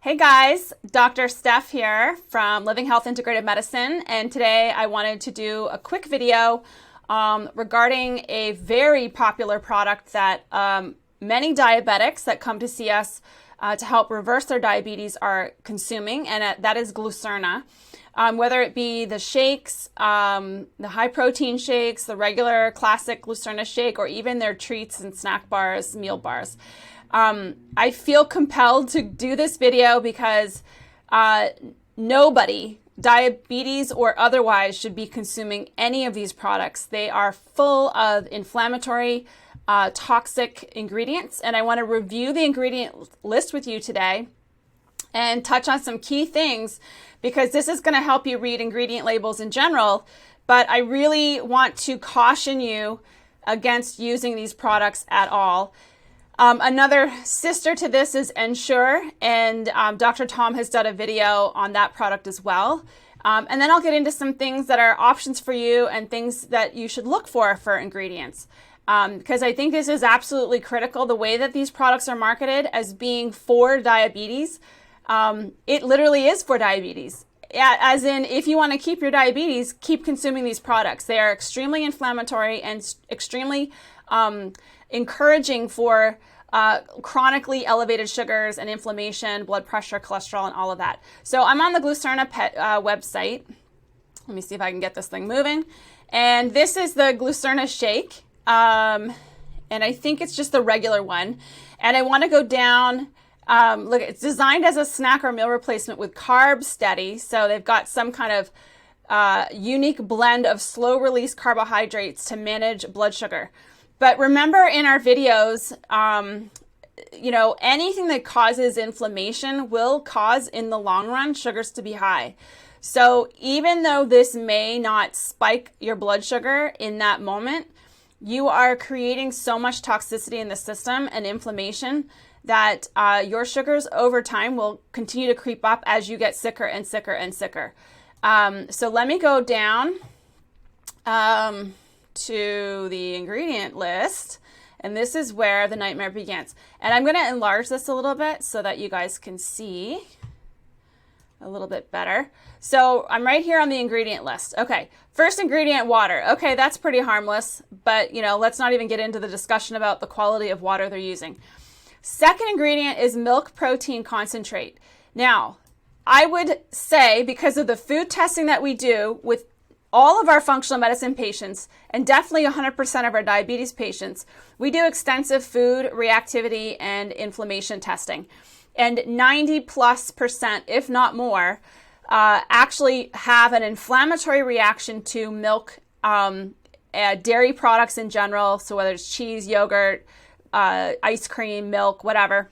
Hey guys, Dr. Steph here from Living Health Integrative Medicine, and today I wanted to do a quick video regarding a very popular product that many diabetics that come to see us to help reverse their diabetes are consuming, and that is Glucerna. Whether it be the shakes, the high protein shakes, the regular classic Glucerna shake, or even their treats and snack bars, meal bars. I feel compelled to do this video because nobody, diabetes or otherwise, should be consuming any of these products. They are full of inflammatory, toxic ingredients, and I want to review the ingredient list with you today and touch on some key things because this is going to help you read ingredient labels in general, but I really want to caution you against using these products at all. Another sister to this is Ensure, and Dr. Tom has done a video on that product as well. And then I'll get into some things that are options for you and things that you should look for ingredients. Because I think this is absolutely critical. The way that these products are marketed as being for diabetes, it literally is for diabetes. As in, if you want to keep your diabetes, keep consuming these products. They are extremely inflammatory and extremely encouraging for chronically elevated sugars and inflammation, blood pressure, cholesterol, and all of that. So I'm on the Glucerna website. Let me see if I can get this thing moving. And this is the Glucerna shake. And I think it's just the regular one. And I want to go down. Look, it's designed as a snack or meal replacement with carb steady. So they've got some kind of unique blend of slow release carbohydrates to manage blood sugar. But remember in our videos, anything that causes inflammation will cause in the long run sugars to be high. So even though this may not spike your blood sugar in that moment, you are creating so much toxicity in the system and inflammation that your sugars over time will continue to creep up as you get sicker and sicker and sicker. So let me go down to the ingredient list, and this is where the nightmare begins. And I'm going to enlarge this a little bit so that you guys can see a little bit better. So I'm right here on the ingredient list. Okay, first ingredient, water. Okay, that's pretty harmless, but let's not even get into the discussion about the quality of water they're using. Second ingredient is milk protein concentrate. Now, I would say, because of the food testing that we do with all of our functional medicine patients, and definitely 100% of our diabetes patients, we do extensive food reactivity and inflammation testing. And 90+%, if not more, actually have an inflammatory reaction to milk, dairy products in general. So whether it's cheese, yogurt, ice cream, milk, whatever.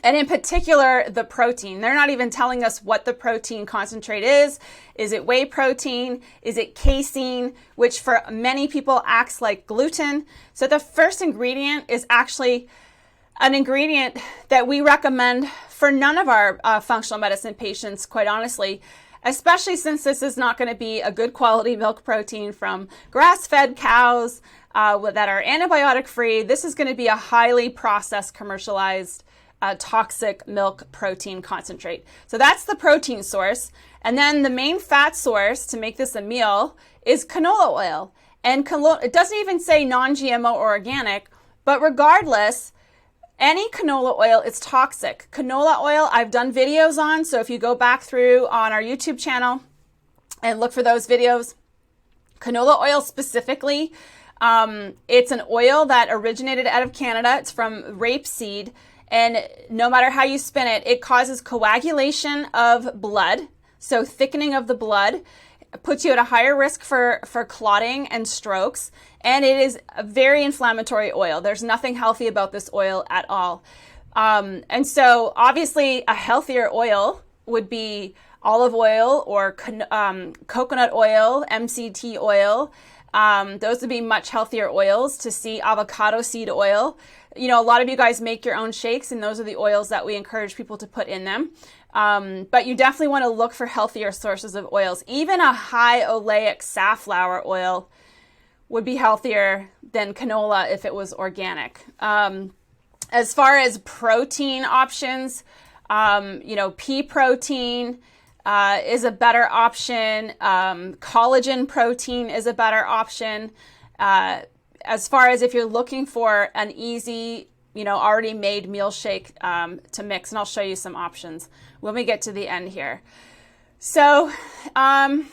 And in particular, the protein. They're not even telling us what the protein concentrate is. Is it whey protein? Is it casein, which for many people acts like gluten? So the first ingredient is actually an ingredient that we recommend for none of our functional medicine patients, quite honestly, especially since this is not going to be a good quality milk protein from grass-fed cows that are antibiotic-free. This is going to be a highly processed, commercialized toxic milk protein concentrate. So that's the protein source. And then the main fat source to make this a meal is canola oil. And it doesn't even say non-GMO or organic, but regardless, any canola oil is toxic. Canola oil, I've done videos on, so if you go back through on our YouTube channel and look for those videos, canola oil specifically, it's an oil that originated out of Canada. It's from rapeseed. And no matter how you spin it, it causes coagulation of blood, so thickening of the blood, puts you at a higher risk for clotting and strokes, and it is a very inflammatory oil. There's nothing healthy about this oil at all. And so obviously a healthier oil would be olive oil or coconut oil, MCT oil. Those would be much healthier oils. To see avocado seed oil. A lot of you guys make your own shakes, and those are the oils that we encourage people to put in them. But you definitely want to look for healthier sources of oils. Even a high oleic safflower oil would be healthier than canola if it was organic. As far as protein options, pea protein is a better option. Collagen protein is a better option. As far as if you're looking for an easy, already made meal shake to mix, and I'll show you some options when we get to the end here. So, and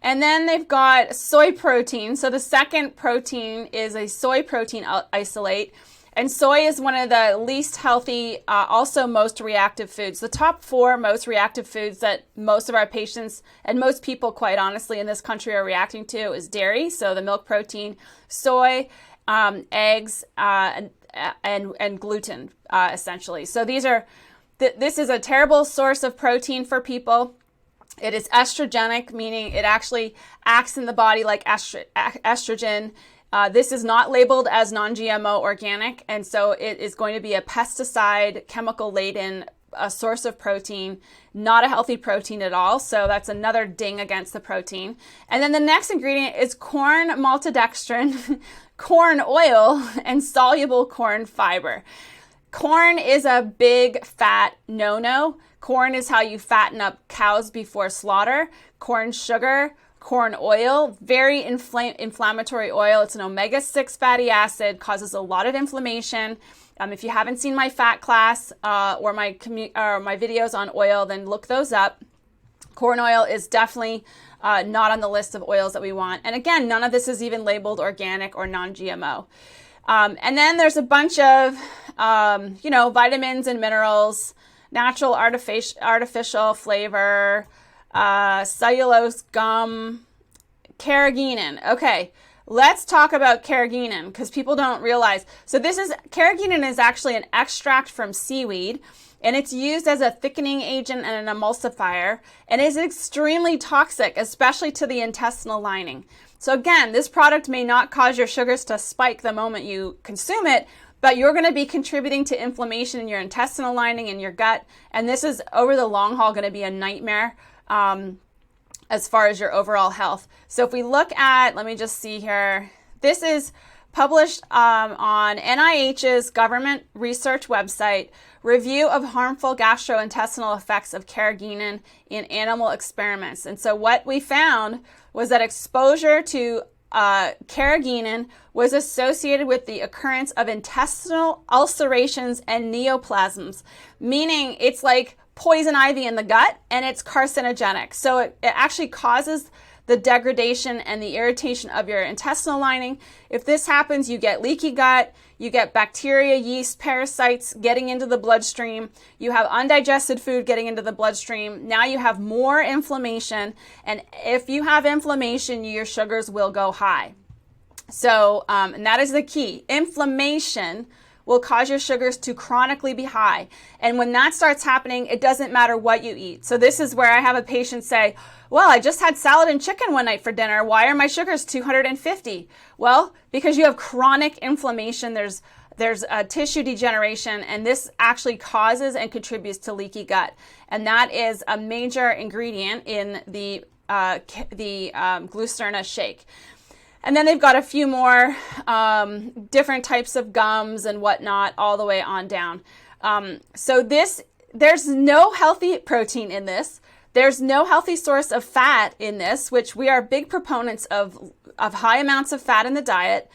then they've got soy protein. So the second protein is a soy protein isolate. And soy is one of the least healthy, also most reactive foods. The top 4 most reactive foods that most of our patients and most people, quite honestly, in this country are reacting to is dairy, so the milk protein, soy, eggs, and gluten, essentially. So these are, this is a terrible source of protein for people. It is estrogenic, meaning it actually acts in the body like estrogen. This is not labeled as non-GMO organic, and so it is going to be a pesticide, chemical-laden source of protein, not a healthy protein at all. So that's another ding against the protein. And then the next ingredient is corn maltodextrin, corn oil, and soluble corn fiber. Corn is a big fat no-no. Corn is how you fatten up cows before slaughter. Corn sugar, corn oil, very inflammatory oil. It's an omega-6 fatty acid, causes a lot of inflammation. If you haven't seen my fat class or my videos on oil, then look those up. Corn oil is definitely not on the list of oils that we want. And again, none of this is even labeled organic or non-GMO. And then there's a bunch of, vitamins and minerals, natural artificial flavor, cellulose gum, carrageenan. Okay, let's talk about carrageenan because people don't realize. So carrageenan is actually an extract from seaweed, and it's used as a thickening agent and an emulsifier, and is extremely toxic, especially to the intestinal lining. So again, this product may not cause your sugars to spike the moment you consume it, but you're going to be contributing to inflammation in your intestinal lining and your gut, and this is over the long haul going to be a nightmare as far as your overall health. So if we look at, let me just see here, this is published on NIH's government research website, review of harmful gastrointestinal effects of carrageenan in animal experiments. And so what we found was that exposure to carrageenan was associated with the occurrence of intestinal ulcerations and neoplasms, meaning it's like poison ivy in the gut, and it's carcinogenic. So it actually causes the degradation and the irritation of your intestinal lining. If this happens, you get leaky gut, you get bacteria, yeast, parasites getting into the bloodstream, you have undigested food getting into the bloodstream, now you have more inflammation, and if you have inflammation, your sugars will go high. So, and that is the key. Inflammation will cause your sugars to chronically be high. And when that starts happening, it doesn't matter what you eat. So this is where I have a patient say, well, I just had salad and chicken one night for dinner. Why are my sugars 250? Well, because you have chronic inflammation, there's a tissue degeneration, and this actually causes and contributes to leaky gut. And that is a major ingredient in the Glucerna shake. And then they've got a few more different types of gums and whatnot all the way on down. So there's no healthy protein in this. There's no healthy source of fat in this, which we are big proponents of high amounts of fat in the diet.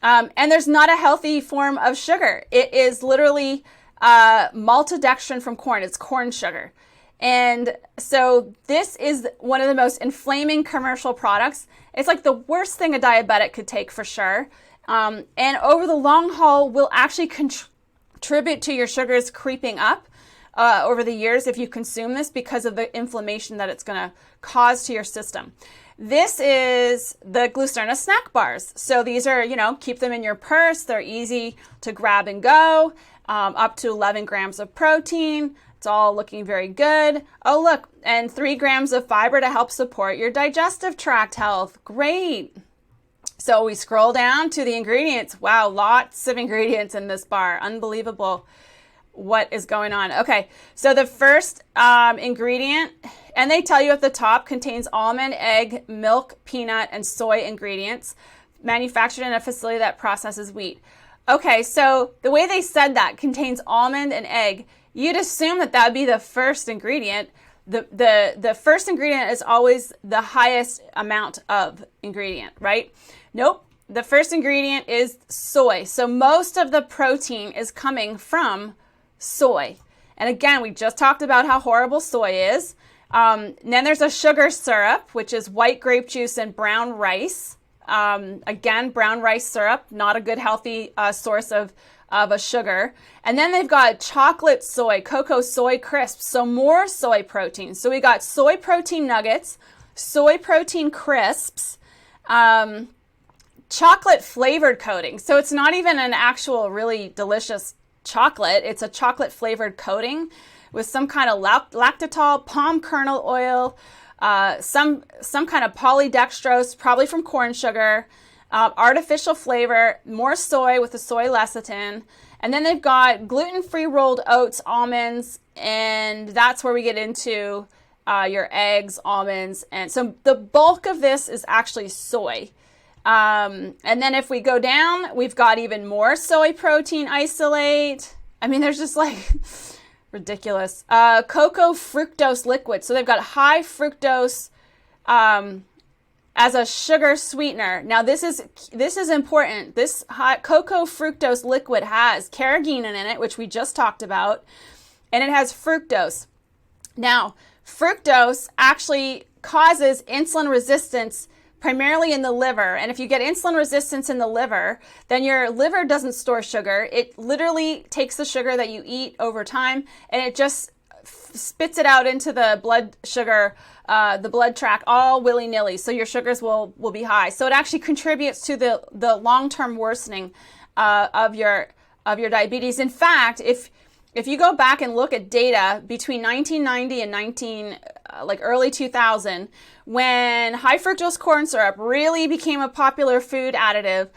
And there's not a healthy form of sugar. It is literally maltodextrin from corn. It's corn sugar. And so this is one of the most inflaming commercial products. It's like the worst thing a diabetic could take for sure. And over the long haul will actually contribute to your sugars creeping up over the years if you consume this because of the inflammation that it's going to cause to your system. This is the Glucerna snack bars. So these are, keep them in your purse. They're easy to grab and go, up to 11 grams of protein. It's all looking very good. Oh, look, and 3 grams of fiber to help support your digestive tract health. Great. So we scroll down to the ingredients. Wow, lots of ingredients in this bar. Unbelievable what is going on. Okay, so the first ingredient, and they tell you at the top, contains almond, egg, milk, peanut, and soy ingredients manufactured in a facility that processes wheat. Okay, so the way they said that contains almond and egg, you'd assume that that would be the first ingredient. The first ingredient is always the highest amount of ingredient, right? Nope. The first ingredient is soy. So most of the protein is coming from soy. And again, we just talked about how horrible soy is. Then there's a sugar syrup, which is white grape juice and brown rice. Again, brown rice syrup, not a good healthy source of a sugar. And then they've got chocolate soy, cocoa soy crisps, so more soy protein. So we got soy protein nuggets, soy protein crisps, chocolate flavored coating. So it's not even an actual really delicious chocolate. It's a chocolate flavored coating with some kind of lactitol, palm kernel oil, some kind of polydextrose, probably from corn sugar, artificial flavor, more soy with the soy lecithin. And then they've got gluten-free rolled oats, almonds, and that's where we get into your eggs, almonds. And so the bulk of this is actually soy. And then if we go down, we've got even more soy protein isolate. I mean, there's just like ridiculous. Cocoa fructose liquid. So they've got high fructose as a sugar sweetener. Now this is important. This cocoa fructose liquid has carrageenan in it, which we just talked about, and it has fructose. Now, fructose actually causes insulin resistance primarily in the liver. And if you get insulin resistance in the liver, then your liver doesn't store sugar. It literally takes the sugar that you eat over time and it just spits it out into the blood sugar, the blood tract, all willy-nilly. So your sugars will be high. So it actually contributes to the long-term worsening of your diabetes. In fact, if you go back and look at data between 1990 and early 2000, when high fructose corn syrup really became a popular food additive,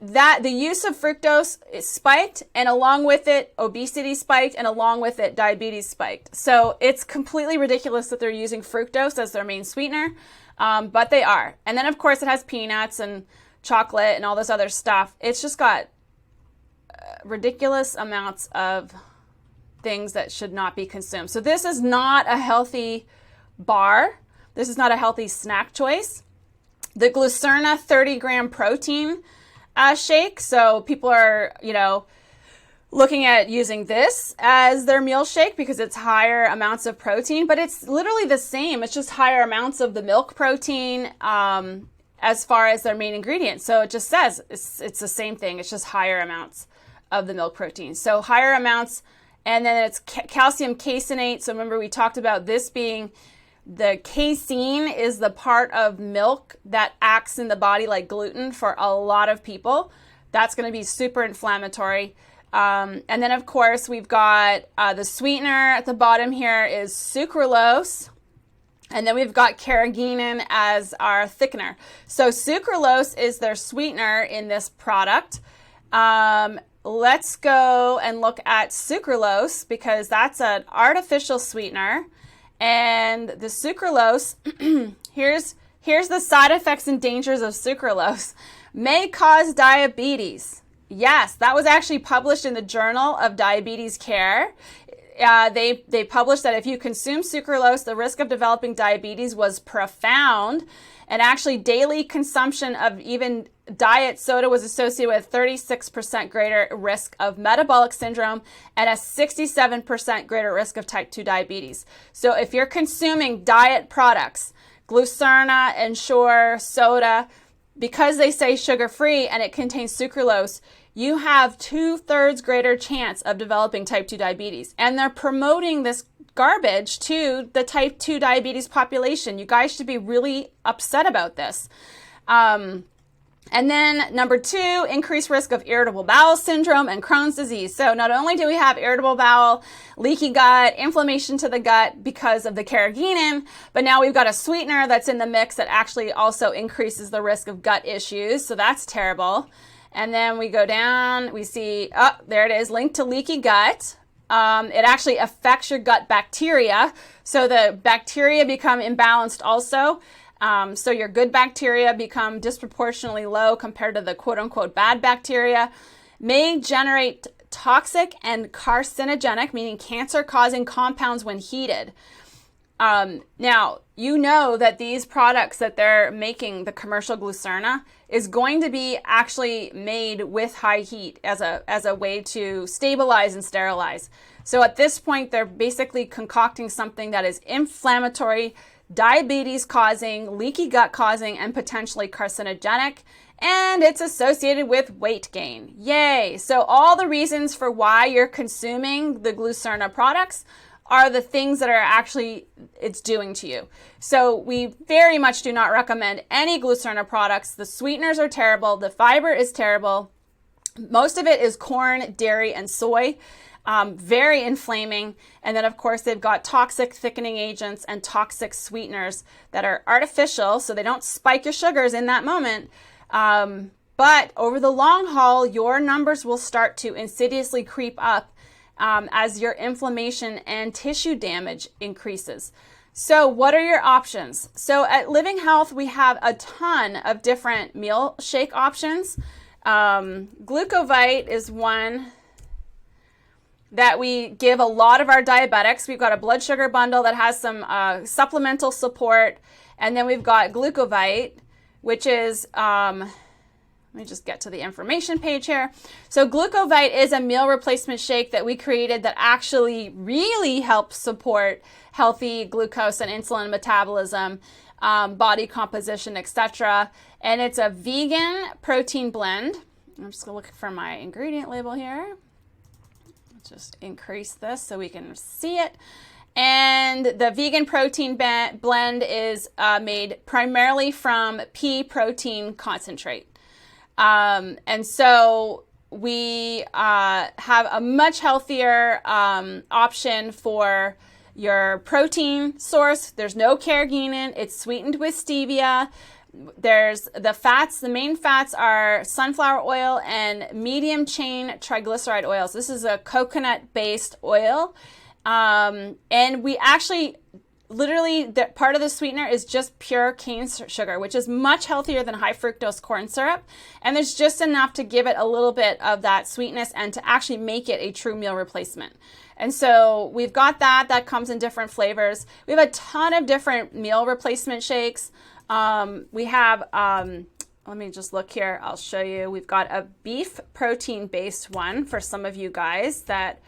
that the use of fructose spiked, and along with it, obesity spiked, and along with it, diabetes spiked. So it's completely ridiculous that they're using fructose as their main sweetener, but they are. And then, of course, it has peanuts and chocolate and all this other stuff. It's just got ridiculous amounts of things that should not be consumed. So this is not a healthy bar. This is not a healthy snack choice. The Glucerna 30-gram protein shake. So people are, looking at using this as their meal shake because it's higher amounts of protein, but it's literally the same. It's just higher amounts of the milk protein as far as their main ingredient. So it just says it's the same thing. It's just higher amounts of the milk protein. So higher amounts, and then it's calcium caseinate. So remember we talked about this being the casein is the part of milk that acts in the body like gluten for a lot of people. That's going to be super inflammatory. And then, of course, we've got the sweetener at the bottom here is sucralose. And then we've got carrageenan as our thickener. So sucralose is their sweetener in this product. Let's go and look at sucralose because that's an artificial sweetener. And the sucralose, here's the side effects and dangers of sucralose. May cause diabetes. Yes, that was actually published in the Journal of Diabetes Care. They published that if you consume sucralose, the risk of developing diabetes was profound. And actually, daily consumption of even diet soda was associated with 36% greater risk of metabolic syndrome and a 67% greater risk of type 2 diabetes. So if you're consuming diet products, Glucerna, Ensure, soda, because they say sugar-free and it contains sucralose, you have 2/3 greater chance of developing type 2 diabetes. And they're promoting this garbage to the type 2 diabetes population. You guys should be really upset about this. And then number 2, increased risk of irritable bowel syndrome and Crohn's disease. So not only do we have irritable bowel, leaky gut, inflammation to the gut because of the carrageenan, but now we've got a sweetener that's in the mix that actually also increases the risk of gut issues. So that's terrible. And then we go down, we see, oh, there it is, linked to leaky gut. It actually affects your gut bacteria. So the bacteria become imbalanced also. So your good bacteria become disproportionately low compared to the quote unquote bad bacteria. may generate toxic and carcinogenic, meaning cancer-causing compounds when heated. Now, you know that these products that they're making, the commercial Glucerna, is going to be actually made with high heat as a way to stabilize and sterilize. So at this point, they're basically concocting something that is inflammatory, diabetes causing, leaky gut causing, and potentially carcinogenic. And it's associated with weight gain. Yay! So all the reasons for why you're consuming the Glucerna products are the things that are actually it's doing to you. So we very much do not recommend any Glucerna products. The sweeteners are terrible. The fiber is terrible. Most of it is corn, dairy, and soy. Very inflaming. And then, of course, they've got toxic thickening agents and toxic sweeteners that are artificial, so they don't spike your sugars in that moment. But over the long haul, your numbers will start to insidiously creep up as your inflammation and tissue damage increases. So what are your options? So at Living Health, we have a ton of different meal shake options. Glucovite is one that we give a lot of our diabetics. We've got a blood sugar bundle that has some supplemental support. And then we've got Glucovite, which is, let me just get to the information page here. So Glucovite is a meal replacement shake that we created that actually really helps support healthy glucose and insulin metabolism, body composition, etc. And it's a vegan protein blend. I'm just gonna look for my ingredient label here. Let's just increase this so we can see it. And the vegan protein blend is made primarily from pea protein concentrate. And so we have a much healthier option for your protein source. There's no carrageenan. It's sweetened with stevia. There's the fats. The main fats are sunflower oil and medium chain triglyceride oils. This is a coconut-based oil. And we actually, literally, part of the sweetener is just pure cane sugar, which is much healthier than high fructose corn syrup. And there's just enough to give it a little bit of that sweetness and to actually make it a true meal replacement. And so we've got that comes in different flavors. We have a ton of different meal replacement shakes. We have, let me just look here. I'll show you. We've got a beef protein based one for some of you guys that,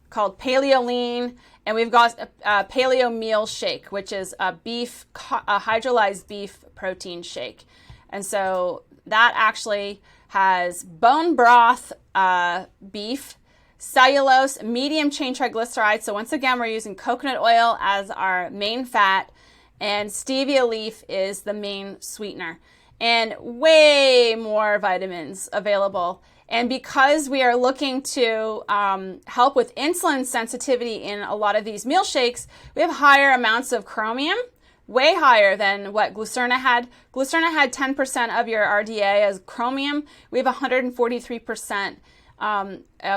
called Paleo Lean, and we've got a Paleo Meal Shake, which is a hydrolyzed beef protein shake. And so that actually has bone broth beef, cellulose, medium chain triglycerides. So once again, we're using coconut oil as our main fat, and stevia leaf is the main sweetener, and way more vitamins available. And because we are looking to help with insulin sensitivity in a lot of these meal shakes, we have higher amounts of chromium, way higher than what Glucerna had. Glucerna had 10% of your RDA as chromium. We have 143%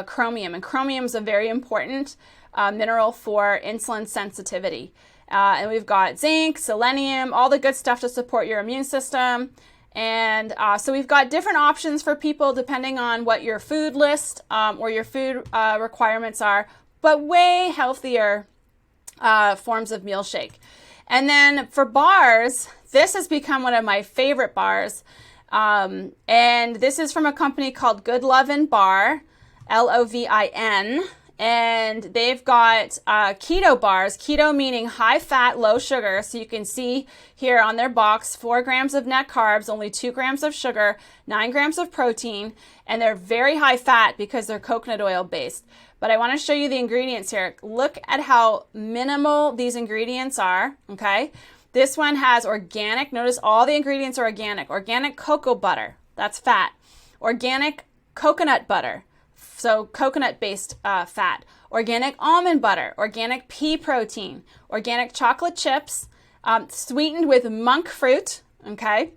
chromium. And chromium is a very important mineral for insulin sensitivity. And we've got zinc, selenium, all the good stuff to support your immune system. And so we've got different options for people depending on what your food list or your food requirements are, but way healthier forms of meal shake. And then for bars, this has become one of my favorite bars. And this is from a company called Good Lovin' Bar, Lovin. And they've got keto bars, keto meaning high fat, low sugar. So you can see here on their box, 4 grams of net carbs, only 2 grams of sugar, 9 grams of protein, and they're very high fat because they're coconut oil based. But I want to show you the ingredients here. Look at how minimal these ingredients are, okay? This one has organic, notice all the ingredients are organic. Organic cocoa butter, that's fat. Organic coconut butter, so coconut-based fat, organic almond butter, organic pea protein, organic chocolate chips, sweetened with monk fruit, okay?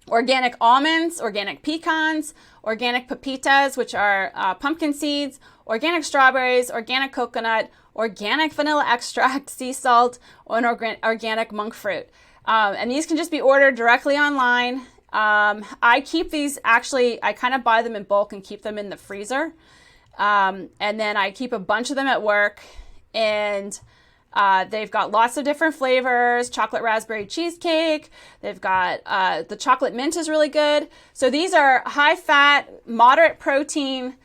Organic almonds, organic pecans, organic pepitas, which are pumpkin seeds, organic strawberries, organic coconut, organic vanilla extract, sea salt, and organic monk fruit. And these can just be ordered directly online. I keep these, actually, I kind of buy them in bulk and keep them in the freezer. And then I keep a bunch of them at work, and they've got lots of different flavors, chocolate raspberry cheesecake. They've got the chocolate mint is really good. So these are high fat, moderate protein,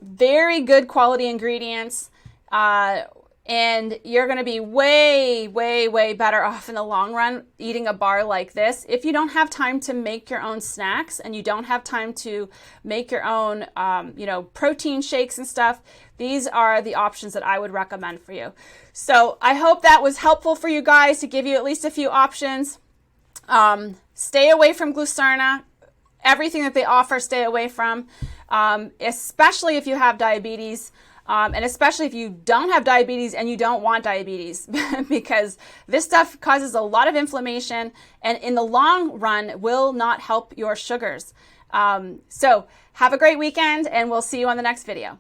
very good quality ingredients. And you're going to be way, way, way better off in the long run eating a bar like this. If you don't have time to make your own snacks and you don't have time to make your own, protein shakes and stuff, these are the options that I would recommend for you. So I hope that was helpful for you guys to give you at least a few options. Stay away from Glucerna. Everything that they offer, stay away from, especially if you have diabetes. And especially if you don't have diabetes and you don't want diabetes, because this stuff causes a lot of inflammation and in the long run will not help your sugars. So have a great weekend, and we'll see you on the next video.